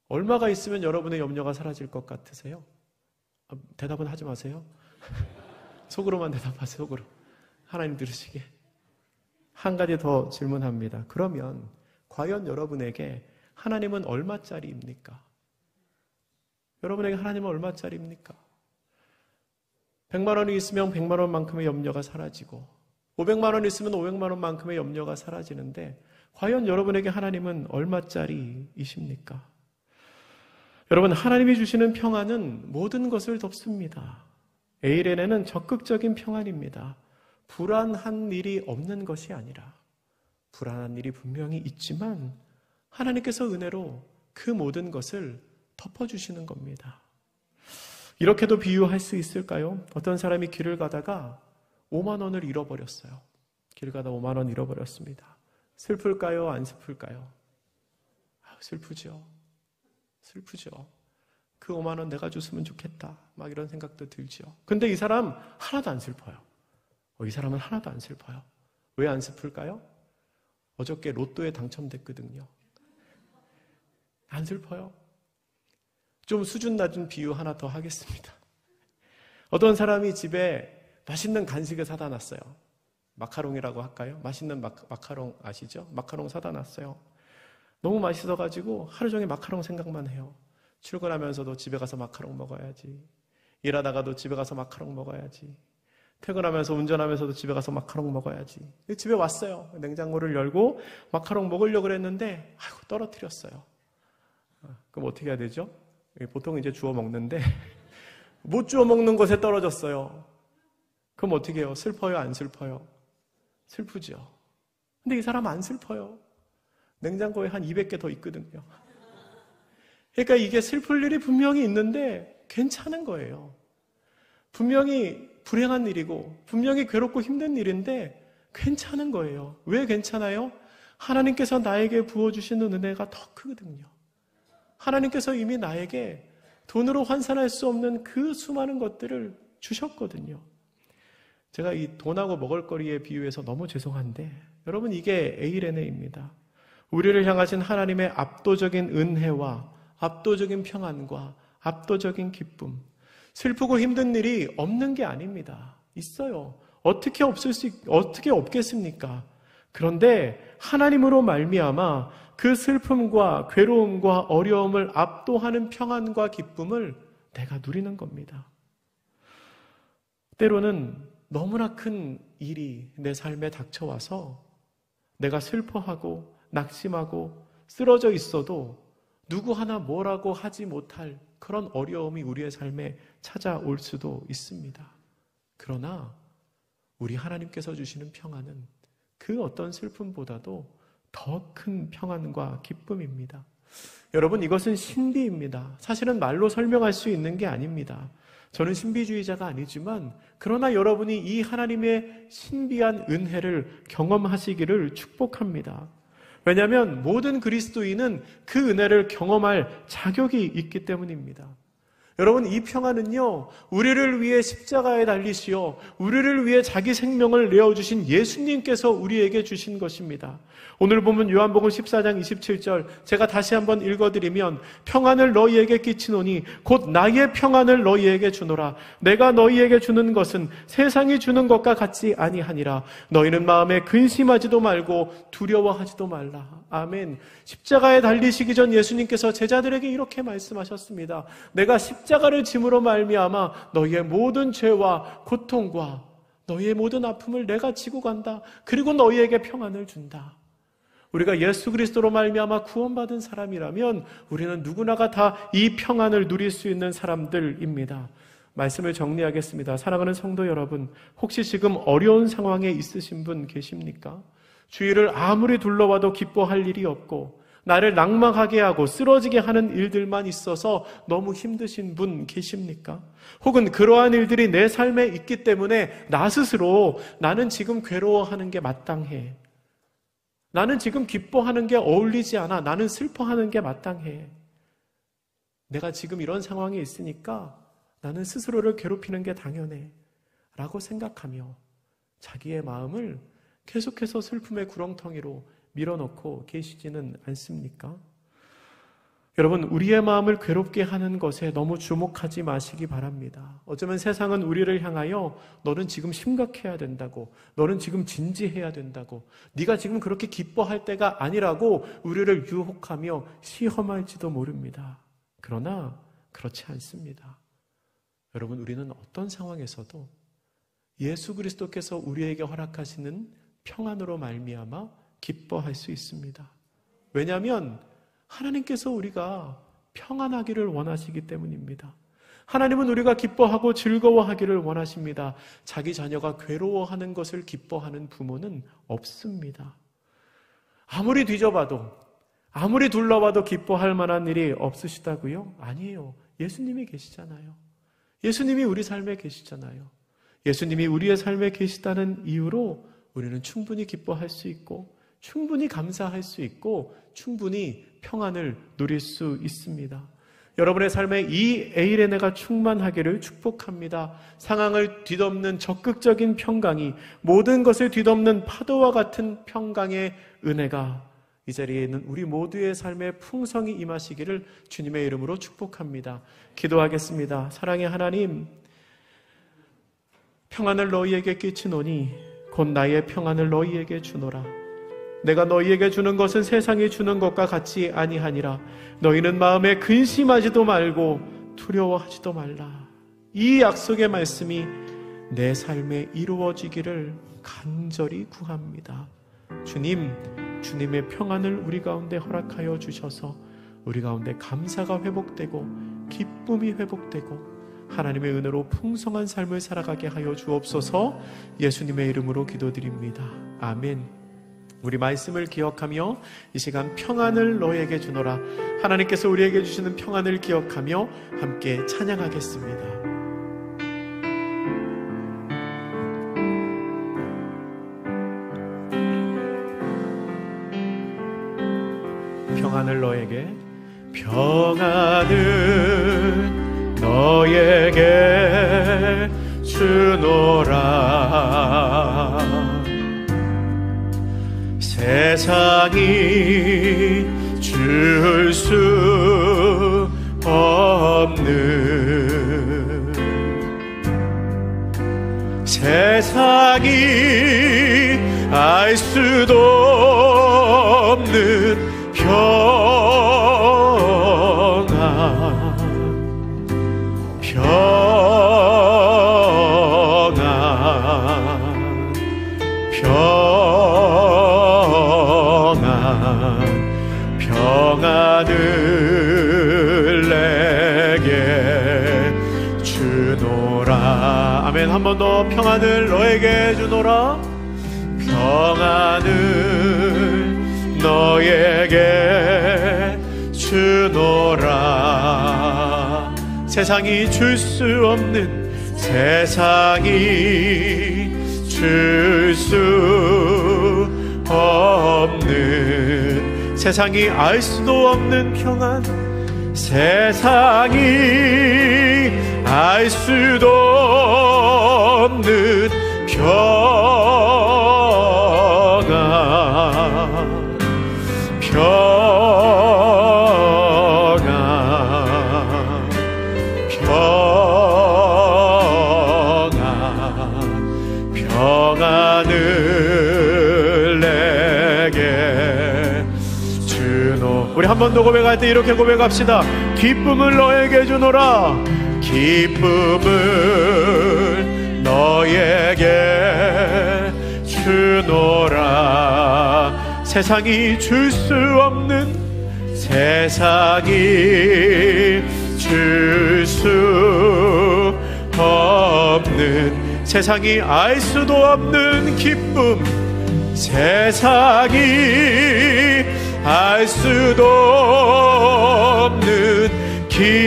얼마가 있으면 여러분의 염려가 사라질 것 같으세요? 대답은 하지 마세요. 속으로만 대답하세요. 속으로. 하나님 들으시게. 한 가지 더 질문합니다. 그러면 과연 여러분에게 하나님은 얼마짜리입니까? 여러분에게 하나님은 얼마짜리입니까? 100만 원이 있으면 100만 원만큼의 염려가 사라지고 500만 원이 있으면 500만 원만큼의 염려가 사라지는데 과연 여러분에게 하나님은 얼마짜리이십니까? 여러분, 하나님이 주시는 평안은 모든 것을 덮습니다. 에이레네는 적극적인 평안입니다. 불안한 일이 없는 것이 아니라 불안한 일이 분명히 있지만 하나님께서 은혜로 그 모든 것을 덮어주시는 겁니다. 이렇게도 비유할 수 있을까요? 어떤 사람이 길을 가다가 5만 원을 잃어버렸어요. 길 가다 5만 원 잃어버렸습니다. 슬플까요? 안 슬플까요? 슬프죠. 슬프죠. 그 5만 원 내가 줬으면 좋겠다. 막 이런 생각도 들죠. 근데 이 사람 하나도 안 슬퍼요. 이 사람은 하나도 안 슬퍼요. 왜 안 슬플까요? 어저께 로또에 당첨됐거든요. 안 슬퍼요. 좀 수준 낮은 비유 하나 더 하겠습니다. 어떤 사람이 집에 맛있는 간식을 사다 놨어요. 마카롱이라고 할까요? 맛있는 마카롱 아시죠? 마카롱 사다 놨어요. 너무 맛있어가지고 하루 종일 마카롱 생각만 해요. 출근하면서도 집에 가서 마카롱 먹어야지. 일하다가도 집에 가서 마카롱 먹어야지. 퇴근하면서 운전하면서도 집에 가서 마카롱 먹어야지. 집에 왔어요. 냉장고를 열고 마카롱 먹으려고 그랬는데 떨어뜨렸어요. 그럼 어떻게 해야 되죠? 보통 이제 주워 먹는데 못 주워 먹는 곳에 떨어졌어요. 그럼 어떻게 해요? 슬퍼요? 안 슬퍼요? 슬프죠. 근데 이 사람 안 슬퍼요. 냉장고에 한 200개 더 있거든요. 그러니까 이게 슬플 일이 분명히 있는데 괜찮은 거예요. 분명히 불행한 일이고 분명히 괴롭고 힘든 일인데 괜찮은 거예요. 왜 괜찮아요? 하나님께서 나에게 부어주시는 은혜가 더 크거든요. 하나님께서 이미 나에게 돈으로 환산할 수 없는 그 수많은 것들을 주셨거든요. 제가 이 돈하고 먹을거리에 비유해서 너무 죄송한데 여러분, 이게 에이레네입니다. 우리를 향하신 하나님의 압도적인 은혜와 압도적인 평안과 압도적인 기쁨. 슬프고 힘든 일이 없는 게 아닙니다. 있어요. 어떻게 없겠습니까? 그런데 하나님으로 말미암아 그 슬픔과 괴로움과 어려움을 압도하는 평안과 기쁨을 내가 누리는 겁니다. 때로는 너무나 큰 일이 내 삶에 닥쳐와서 내가 슬퍼하고 낙심하고 쓰러져 있어도 누구 하나 뭐라고 하지 못할 그런 어려움이 우리의 삶에 찾아올 수도 있습니다. 그러나 우리 하나님께서 주시는 평안은 그 어떤 슬픔보다도 더 큰 평안과 기쁨입니다. 여러분, 이것은 신비입니다. 사실은 말로 설명할 수 있는 게 아닙니다. 저는 신비주의자가 아니지만 그러나 여러분이 이 하나님의 신비한 은혜를 경험하시기를 축복합니다. 왜냐하면 모든 그리스도인은 그 은혜를 경험할 자격이 있기 때문입니다. 여러분, 이 평안은요, 우리를 위해 십자가에 달리시어 우리를 위해 자기 생명을 내어주신 예수님께서 우리에게 주신 것입니다. 오늘 보면 요한복음 14장 27절 제가 다시 한번 읽어드리면 평안을 너희에게 끼치노니 곧 나의 평안을 너희에게 주노라. 내가 너희에게 주는 것은 세상이 주는 것과 같지 아니하니라. 너희는 마음에 근심하지도 말고 두려워하지도 말라. 아멘. 십자가에 달리시기 전 예수님께서 제자들에게 이렇게 말씀하셨습니다. 내가 십자가를 짐으로 말미암아 너희의 모든 죄와 고통과 너희의 모든 아픔을 내가 지고 간다. 그리고 너희에게 평안을 준다. 우리가 예수 그리스도로 말미암아 구원받은 사람이라면 우리는 누구나가 다 이 평안을 누릴 수 있는 사람들입니다. 말씀을 정리하겠습니다. 사랑하는 성도 여러분, 혹시 지금 어려운 상황에 있으신 분 계십니까? 주위를 아무리 둘러봐도 기뻐할 일이 없고 나를 낙망하게 하고 쓰러지게 하는 일들만 있어서 너무 힘드신 분 계십니까? 혹은 그러한 일들이 내 삶에 있기 때문에 나 스스로 나는 지금 괴로워하는 게 마땅해. 나는 지금 기뻐하는 게 어울리지 않아. 나는 슬퍼하는 게 마땅해. 내가 지금 이런 상황에 있으니까 나는 스스로를 괴롭히는 게 당연해. 라고 생각하며 자기의 마음을 계속해서 슬픔의 구렁텅이로 밀어넣고 계시지는 않습니까? 여러분, 우리의 마음을 괴롭게 하는 것에 너무 주목하지 마시기 바랍니다. 어쩌면 세상은 우리를 향하여 너는 지금 심각해야 된다고, 너는 지금 진지해야 된다고, 네가 지금 그렇게 기뻐할 때가 아니라고 우리를 유혹하며 시험할지도 모릅니다. 그러나 그렇지 않습니다. 여러분, 우리는 어떤 상황에서도 예수 그리스도께서 우리에게 허락하시는 평안으로 말미암아 기뻐할 수 있습니다. 왜냐하면 하나님께서 우리가 평안하기를 원하시기 때문입니다. 하나님은 우리가 기뻐하고 즐거워하기를 원하십니다. 자기 자녀가 괴로워하는 것을 기뻐하는 부모는 없습니다. 아무리 뒤져봐도, 아무리 둘러봐도 기뻐할 만한 일이 없으시다고요? 아니에요. 예수님이 계시잖아요. 예수님이 우리 삶에 계시잖아요. 예수님이 우리의 삶에 계시다는 이유로 우리는 충분히 기뻐할 수 있고 충분히 감사할 수 있고 충분히 평안을 누릴 수 있습니다. 여러분의 삶에 이 에이레네가 충만하기를 축복합니다. 상황을 뒤덮는 적극적인 평강이, 모든 것을 뒤덮는 파도와 같은 평강의 은혜가 이 자리에 있는 우리 모두의 삶에 풍성히 임하시기를 주님의 이름으로 축복합니다. 기도하겠습니다. 사랑의 하나님, 평안을 너희에게 끼치노니 곧 나의 평안을 너희에게 주노라. 내가 너희에게 주는 것은 세상이 주는 것과 같이 아니하니라. 너희는 마음에 근심하지도 말고 두려워하지도 말라. 이 약속의 말씀이 내 삶에 이루어지기를 간절히 구합니다. 주님, 주님의 평안을 우리 가운데 허락하여 주셔서 우리 가운데 감사가 회복되고 기쁨이 회복되고 하나님의 은혜로 풍성한 삶을 살아가게 하여 주옵소서. 예수님의 이름으로 기도드립니다. 아멘. 우리 말씀을 기억하며 이 시간 평안을 너희에게 주노라. 하나님께서 우리에게 주시는 평안을 기억하며 함께 찬양하겠습니다. 평안을 너에게, 평안을 너에게 주노라. 세상이 줄 수 없는, 세상이 알 수도 없는 평안을 내게 주노라. 아멘. 한 번 더. 평안을 너에게 주노라. 평안을 너에게 주노라. 세상이 줄 수 없는, 세상이 줄 수 없는, 세상이 알 수도 없는 평안, 세상이 알 수도 없는 평안, 평안을 내게 주노. 우리 한 번 더 고백할 때 이렇게 고백합시다. 기쁨을 너에게 주노라. 기쁨을 너에게 주노라. 세상이 줄 수 없는, 세상이 줄 수 없는, 세상이 알 수도 없는 기쁨, 세상이 알 수도 없는 기쁨,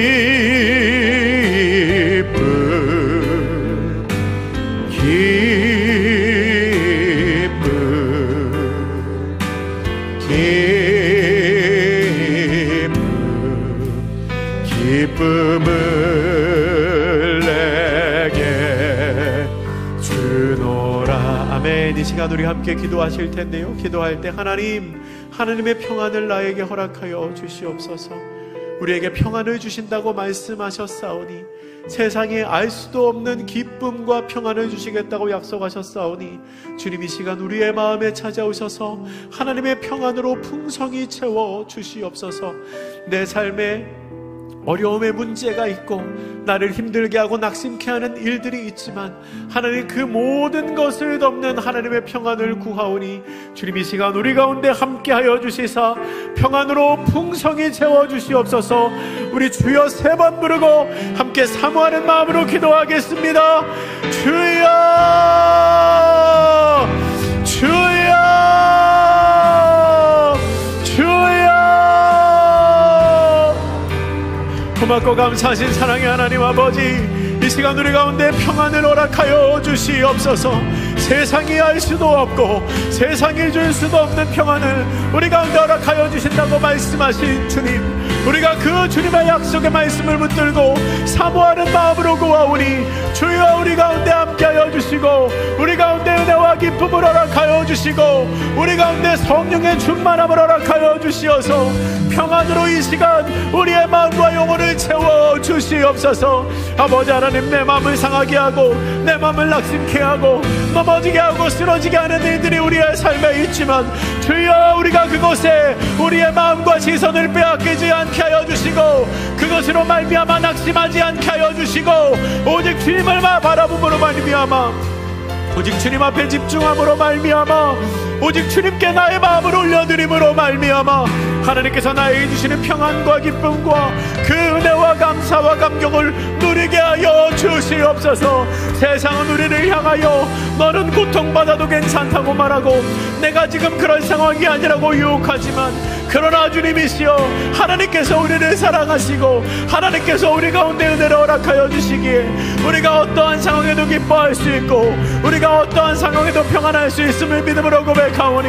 기쁨을 내게 주노라. 아멘. 이 시간 우리 함께 기도하실 텐데요, 기도할 때 하나님의 평안을 나에게 허락하여 주시옵소서. 우리에게 평안을 주신다고 말씀하셨사오니, 세상에 알 수도 없는 기쁨과 평안을 주시겠다고 약속하셨사오니, 주님 이 시간 우리의 마음에 찾아오셔서 하나님의 평안으로 풍성히 채워 주시옵소서. 내 삶에 어려움의 문제가 있고 나를 힘들게 하고 낙심케 하는 일들이 있지만, 하나님 그 모든 것을 덮는 하나님의 평안을 구하오니, 주님 이 시간 우리 가운데 함께하여 주시사 평안으로 풍성히 채워주시옵소서. 우리 주여 3번 부르고 함께 사모하는 마음으로 기도하겠습니다. 주여, 주여, 주여. 고맙고 감사하신 사랑의 하나님 아버지, 이 시간 우리 가운데 평안을 허락하여 주시옵소서. 세상이 알 수도 없고 세상이 줄 수도 없는 평안을 우리 가운데 허락하여 주신다고 말씀하신 주님, 우리가 그 주님의 약속의 말씀을 붙들고 사모하는 마음으로 구하오니, 주여 우리 가운데 함께하여 주시고, 우리 가운데 은혜와 기쁨을 허락하여 주시고, 우리 가운데 성령의 충만함을 허락하여 주시어서 평안으로 이 시간 우리의 마음과 영혼을 채워 주시옵소서. 아버지 하나님, 내 마음을 상하게 하고 내 마음을 낙심케 하고 넘어지게 하고 쓰러지게 하는 일들이 우리의 삶에 있지만, 주여 우리가 그곳에 우리의 마음과 시선을 빼앗기지 않게 하여 주시고, 그것으로 말미암아 낙심하지 않게 하여 주시고, 오직 주님을 바라봄으로 말미암아, 오직 주님 앞에 집중함으로 말미암아, 오직 주님께 나의 마음을 올려드림으로 말미암아, 하나님께서 나에게 주시는 평안과 기쁨과 그 은혜와 감사와 감격을 누리게 하여 주시옵소서. 세상은 우리를 향하여 너는 고통받아도 괜찮다고 말하고, 내가 지금 그런 상황이 아니라고 유혹하지만, 그러나 주님이시여, 하나님께서 우리를 사랑하시고 하나님께서 우리 가운데 은혜를 허락하여 주시기에 우리가 어떠한 상황에도 기뻐할 수 있고, 우리가 어떠한 상황에도 평안할 수 있음을 믿음으로 고백하오니,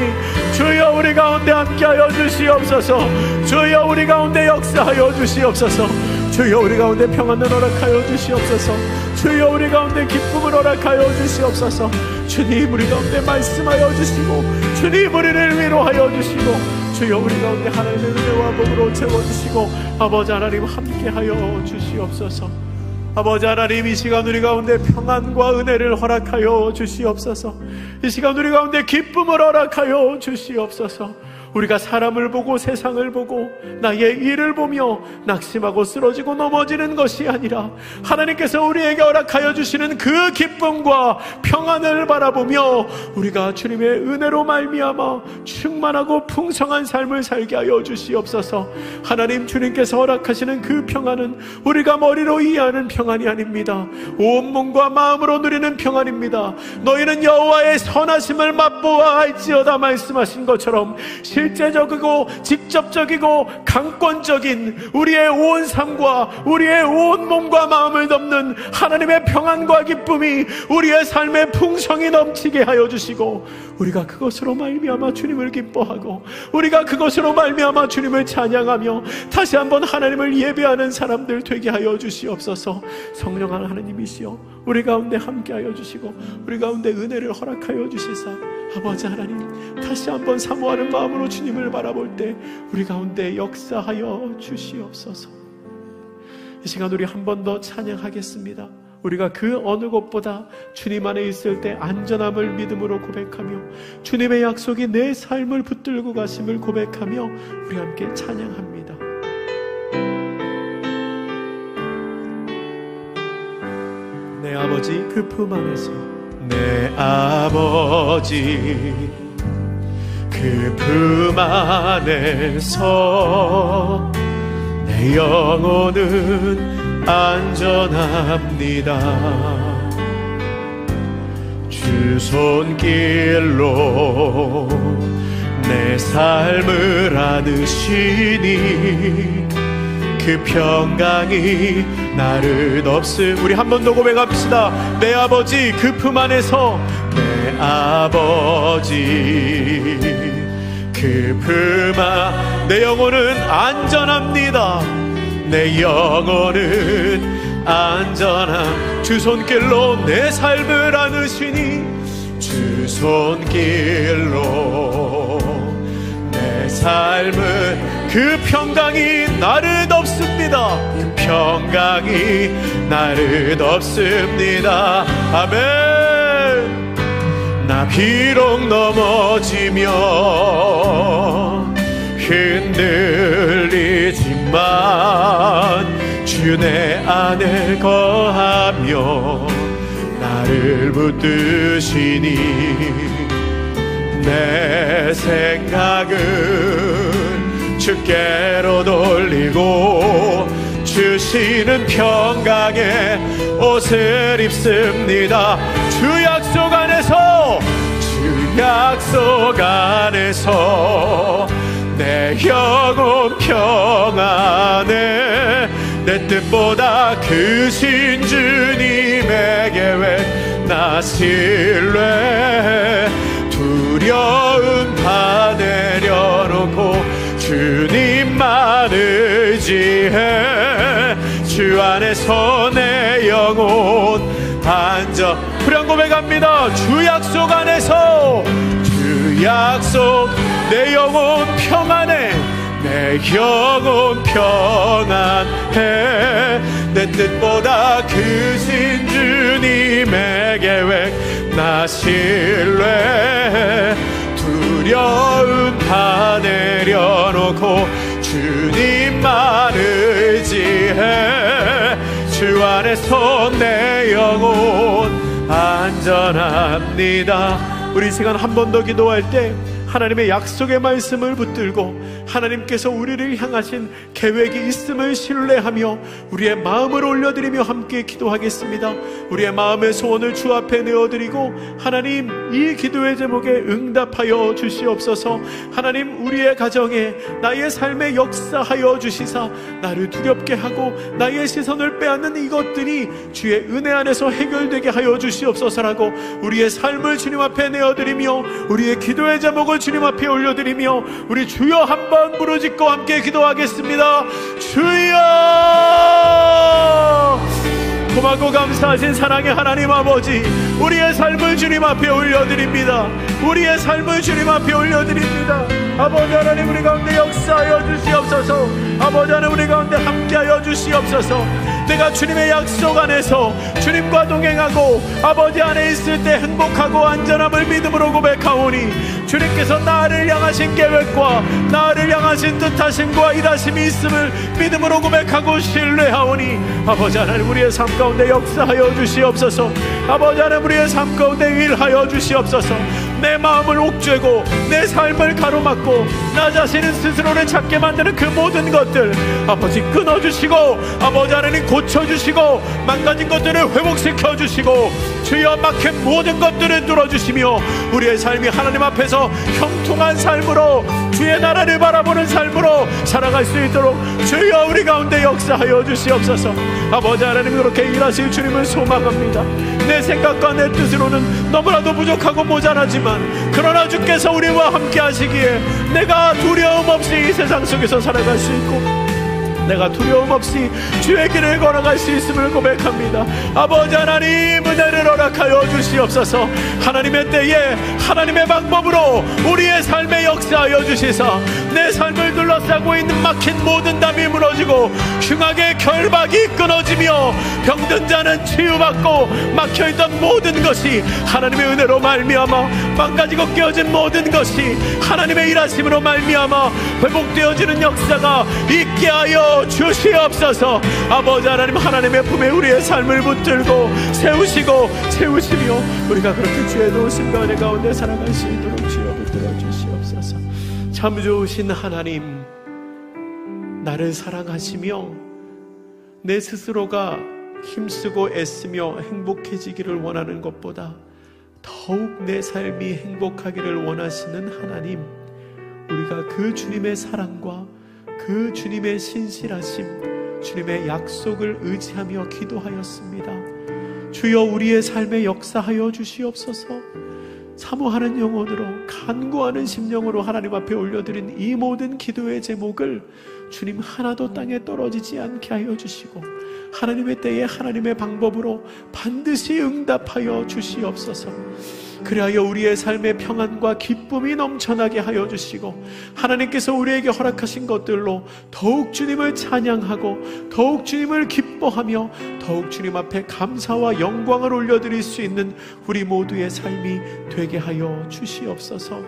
주여 우리 가운데 함께하여 주시옵소서. 주여 우리 가운데 역사하여 주시옵소서. 주여 우리 가운데 평안을 허락하여 주시옵소서. 주여 우리 가운데 기쁨을 허락하여 주시옵소서. 주님 우리 가운데 말씀하여 주시고, 주님 우리를 위로하여 주시고, 주여 우리 가운데 하나님의 은혜와 복으로 채워주시고, 아버지 하나님 함께하여 주시옵소서. 아버지 하나님, 이 시간 우리 가운데 평안과 은혜를 허락하여 주시옵소서. 이 시간 우리 가운데 기쁨을 허락하여 주시옵소서. 우리가 사람을 보고 세상을 보고 나의 일을 보며 낙심하고 쓰러지고 넘어지는 것이 아니라 하나님께서 우리에게 허락하여 주시는 그 기쁨과 평안을 바라보며 우리가 주님의 은혜로 말미암아 충만하고 풍성한 삶을 살게 하여 주시옵소서. 하나님, 주님께서 허락하시는 그 평안은 우리가 머리로 이해하는 평안이 아닙니다. 온 몸과 마음으로 누리는 평안입니다. 너희는 여호와의 선하심을 맛보아 알지어다 말씀하신 것처럼 실제적이고 직접적이고 강권적인 우리의 온 삶과 우리의 온 몸과 마음을 덮는 하나님의 평안과 기쁨이 우리의 삶에 풍성히 넘치게 하여 주시고, 우리가 그것으로 말미암아 주님을 기뻐하고 우리가 그것으로 말미암아 주님을 찬양하며 다시 한번 하나님을 예배하는 사람들 되게 하여 주시옵소서. 성령 하나님이시여 우리 가운데 함께하여 주시고 우리 가운데 은혜를 허락하여 주시사, 아버지 하나님, 다시 한번 사모하는 마음으로 주님을 바라볼 때 우리 가운데 역사하여 주시옵소서. 이 시간 우리 한 번 더 찬양하겠습니다. 우리가 그 어느 곳보다 주님 안에 있을 때 안전함을 믿음으로 고백하며 주님의 약속이 내 삶을 붙들고 가심을 고백하며 우리 함께 찬양합니다. 내 아버지 그 품 안에서, 내 아버지 그 품 안에서 내 영혼은 안전합니다. 주 손길로 내 삶을 안으시니 그 평강이 나를 덮음. 우리 한 번 더 고백합시다. 내 아버지 그 품 안에서, 내 아버지 그 품 안, 내 영혼은 안전합니다. 내 영혼은 안전함. 주 손길로 내 삶을 안으시니 주 손길로 내 삶을, 그 평강이 나를 덮습니다. 그 평강이 나를 덮습니다. 아멘. 나 비록 넘어지며 흔들리지만 주 내 안에 거하며 나를 붙드시니 내 생각은 주께로 돌리고 주시는 평강의 옷을 입습니다. 주 약속 안에서, 주 약속 안에서 내 영혼 평안해. 내 뜻보다 크신 주님의 계획 나 신뢰. 두려움 다 내려놓고 주님만 의지해. 주 안에서 내 영혼 안전. 불안 고백합니다. 주 약속 안에서, 주 약속, 내 영혼 평안해. 내 영혼 평안해. 내 뜻보다 크신 주님의 계획 나 신뢰. 두려움 다 내려놓고 주님만 의지해. 주 안에서 내 영혼 안전합니다. 우리 시간 한 번 더 기도할 때 하나님의 약속의 말씀을 붙들고 하나님께서 우리를 향하신 계획이 있음을 신뢰하며 우리의 마음을 올려드리며 함께 기도하겠습니다. 우리의 마음의 소원을 주 앞에 내어드리고, 하나님, 이 기도의 제목에 응답하여 주시옵소서. 하나님, 우리의 가정에 나의 삶에 역사하여 주시사 나를 두렵게 하고 나의 시선을 빼앗는 이것들이 주의 은혜 안에서 해결되게 하여 주시옵소서라고 우리의 삶을 주님 앞에 내어드리며 우리의 기도의 제목을 주님 앞에 올려드리며 우리 주여 한번 부르짖고 함께 기도하겠습니다. 주여! 고맙고 감사하신 사랑의 하나님 아버지, 우리의 삶을 주님 앞에 올려드립니다. 우리의 삶을 주님 앞에 올려드립니다. 아버지 하나님, 우리 가운데 역사하여 주시옵소서. 아버지 하나님, 우리 가운데 함께하여 주시옵소서. 내가 주님의 약속 안에서 주님과 동행하고 아버지 안에 있을 때 행복하고 안전함을 믿음으로 고백하오니 주님께서 나를 향하신 계획과 나를 향하신 뜻하심과 일하심이 있음을 믿음으로 고백하고 신뢰하오니 아버지 하나님, 우리의 삶 가운데 역사하여 주시옵소서. 아버지 하나님, 우리의 삶 가운데 일하여 주시옵소서. 내 마음을 옥죄고 내 삶을 가로막고 나 자신은 스스로를 찾게 만드는 그 모든 것들 아버지 끊어주시고 아버지 하나님 고쳐주시고 망가진 것들을 회복시켜 주시고 주여 막힌 모든 것들을 뚫어주시며 우리의 삶이 하나님 앞에서 형통한 삶으로 주의 나라를 바라보는 삶으로 살아갈 수 있도록 주여 우리 가운데 역사하여 주시옵소서. 아버지 하나님, 그렇게 일하실 주님을 소망합니다. 내 생각과 내 뜻으로는 너무나도 부족하고 모자라지만 그러나 주께서 우리와 함께 하시기에 내가 두려움 없이 이 세상 속에서 살아갈 수 있고 내가 두려움 없이 주의 길을 걸어갈 수 있음을 고백합니다. 아버지 하나님, 은혜를 허락하여 주시옵소서. 하나님의 때에 하나님의 방법으로 우리의 삶에 역사하여 주시사 내 삶을 둘러싸고 있는 막힌 모든 담이 무너지고 흉악의 결박이 끊어지며 병든 자는 치유받고 막혀있던 모든 것이 하나님의 은혜로 말미암아 망가지고 깨어진 모든 것이 하나님의 일하심으로 말미암아 회복되어지는 역사가 있게 하여 주시옵소서. 아버지 하나님, 하나님의 품에 우리의 삶을 붙들고 세우시고 채우시며 우리가 그렇게 주의 도우심과 은혜 가운데 살아갈 수 있도록 주여 붙들어 주시옵소서. 참 좋으신 하나님, 나를 사랑하시며 내 스스로가 힘쓰고 애쓰며 행복해지기를 원하는 것보다 더욱 내 삶이 행복하기를 원하시는 하나님, 우리가 그 주님의 사랑과 그 주님의 신실하심, 주님의 약속을 의지하며 기도하였습니다. 주여, 우리의 삶에 역사하여 주시옵소서. 사모하는 영혼으로 간구하는 심령으로 하나님 앞에 올려드린 이 모든 기도의 제목을 주님 하나도 땅에 떨어지지 않게 하여 주시고 하나님의 때에 하나님의 방법으로 반드시 응답하여 주시옵소서. 그리하여 우리의 삶의 평안과 기쁨이 넘쳐나게 하여 주시고 하나님께서 우리에게 허락하신 것들로 더욱 주님을 찬양하고 더욱 주님을 기뻐하며 더욱 주님 앞에 감사와 영광을 올려드릴 수 있는 우리 모두의 삶이 되게 하여 주시옵소서.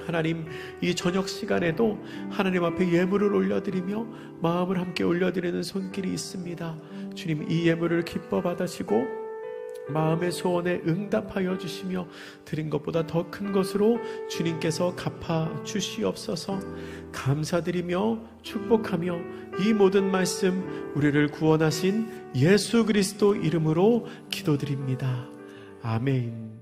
하나님, 이 저녁 시간에도 하나님 앞에 예물을 올려드리며 마음을 함께 올려드리는 손길이 있습니다. 주님, 이 예물을 기뻐 받으시고 마음의 소원에 응답하여 주시며 드린 것보다 더 큰 것으로 주님께서 갚아 주시옵소서. 감사드리며 축복하며 이 모든 말씀 우리를 구원하신 예수 그리스도 이름으로 기도드립니다. 아멘.